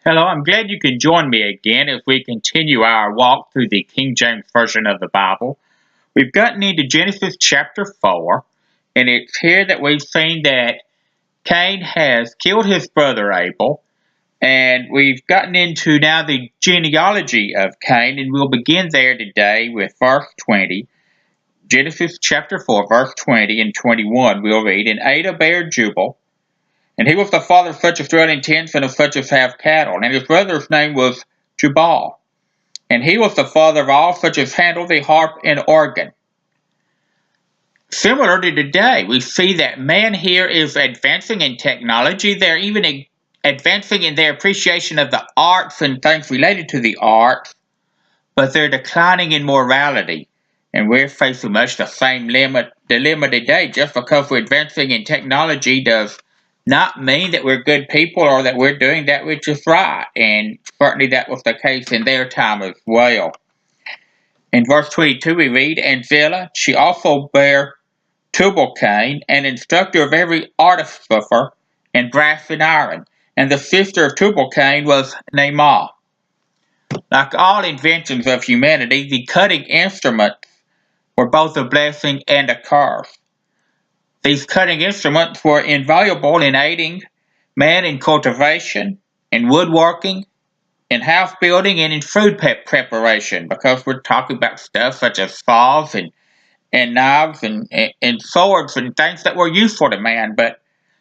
Hello, I'm glad you can join me again as we continue our walk through the King James Version of the Bible. We've gotten into Genesis chapter 4, and it's here that we've seen that Cain has killed his brother Abel, and we've gotten into now the genealogy of Cain, and we'll begin there today with verse 20. Genesis chapter 4, verse 20 and 21, we'll read, And Ada bare Jubal, and he was the father of such as dwell in tents and of such as have cattle. And his brother's name was Jubal. And he was the father of all such as handle the harp and organ. Similar to today, we see that man here is advancing in technology. They're even advancing in their appreciation of the arts and things related to the arts, but they're declining in morality. And we're facing much the same dilemma today. Just because we're advancing in technology does not mean that we're good people or that we're doing that which is right. And certainly that was the case in their time as well. In verse 22 we read, And Zillah, she also bare Tubal-Cain, an instructor of every artificer in brass and iron. And the sister of Tubal-Cain was Naamah. Like all inventions of humanity, the cutting instruments were both a blessing and a curse. These cutting instruments were invaluable in aiding man in cultivation, in woodworking, in house building, and in food preparation, because we're talking about stuff such as saws and knives and swords and things that were useful to man, but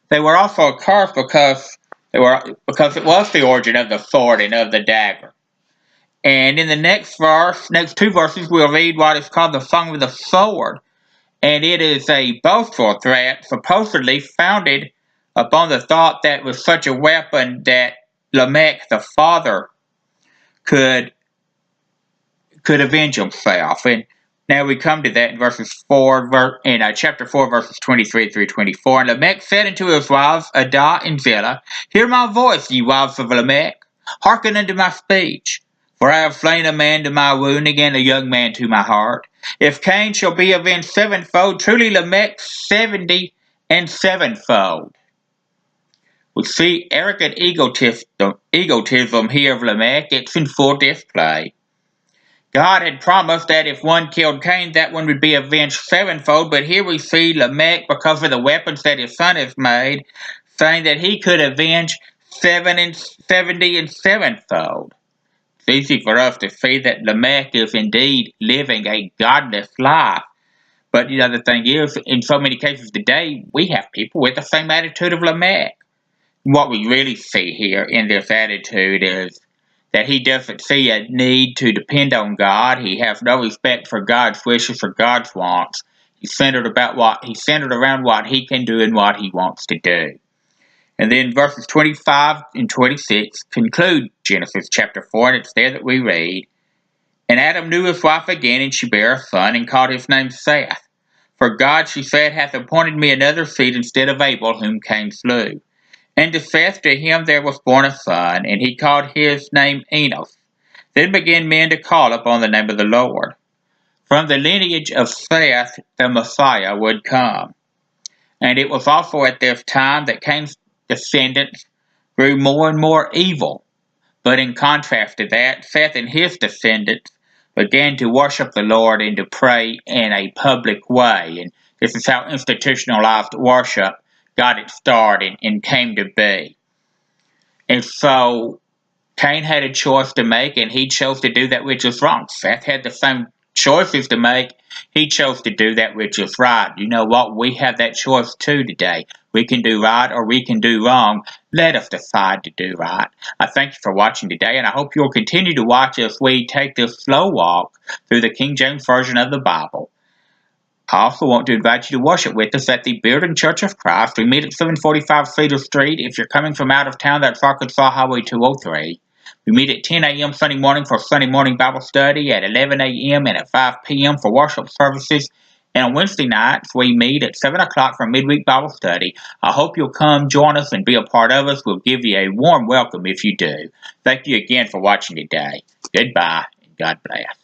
they were also a curse because it was the origin of the sword and of the dagger. And in the next two verses, we'll read what is called the Song of the Sword. And it is a boastful threat, supposedly founded upon the thought that with such a weapon that Lamech, the father, could avenge himself. And now we come to that in chapter 4, verses 23 through 24. And Lamech said unto his wives, Adah and Zillah, Hear my voice, ye wives of Lamech, hearken unto my speech. For I have slain a man to my wounding, and a young man to my heart. If Cain shall be avenged sevenfold, truly Lamech 70 and sevenfold. We see arrogant egotism here of Lamech. It's in full display. God had promised that if one killed Cain, that one would be avenged sevenfold, but here we see Lamech, because of the weapons that his son has made, saying that he could avenge 70 and sevenfold. It's easy for us to see that Lamech is indeed living a godless life. But the thing is, in so many cases today, we have people with the same attitude of Lamech. What we really see here in this attitude is that he doesn't see a need to depend on God. He has no respect for God's wishes or God's wants. He's centered around what he can do and what he wants to do. And then verses 25 and 26 conclude Genesis chapter 4, and it's there that we read, And Adam knew his wife again, and she bare a son, and called his name Seth. For God, she said, hath appointed me another seed instead of Abel, whom Cain slew. And to Seth, to him there was born a son, and he called his name Enos. Then began men to call upon the name of the Lord. From the lineage of Seth the Messiah would come. And it was also at this time that Cain's descendants grew more and more evil. But in contrast to that, Seth and his descendants began to worship the Lord and to pray in a public way. And this is how institutionalized worship got its start and came to be. And so Cain had a choice to make, and he chose to do that which is wrong. Seth had the same choices to make. He chose to do that which is right. You know what? We have that choice too today. We can do right or we can do wrong. Let us decide to do right. I thank you for watching today, and I hope you'll continue to watch as we take this slow walk through the King James Version of the Bible. I also want to invite you to worship with us at the Bearden Church of Christ. We meet at 745 Cedar Street. If you're coming from out of town, that's Arkansas Highway 203. We meet at 10 a.m. Sunday morning for Sunday morning Bible study, at 11 a.m. and at 5 p.m. for worship services. And on Wednesday nights, we meet at 7 o'clock for midweek Bible study. I hope you'll come join us and be a part of us. We'll give you a warm welcome if you do. Thank you again for watching today. Goodbye, and God bless.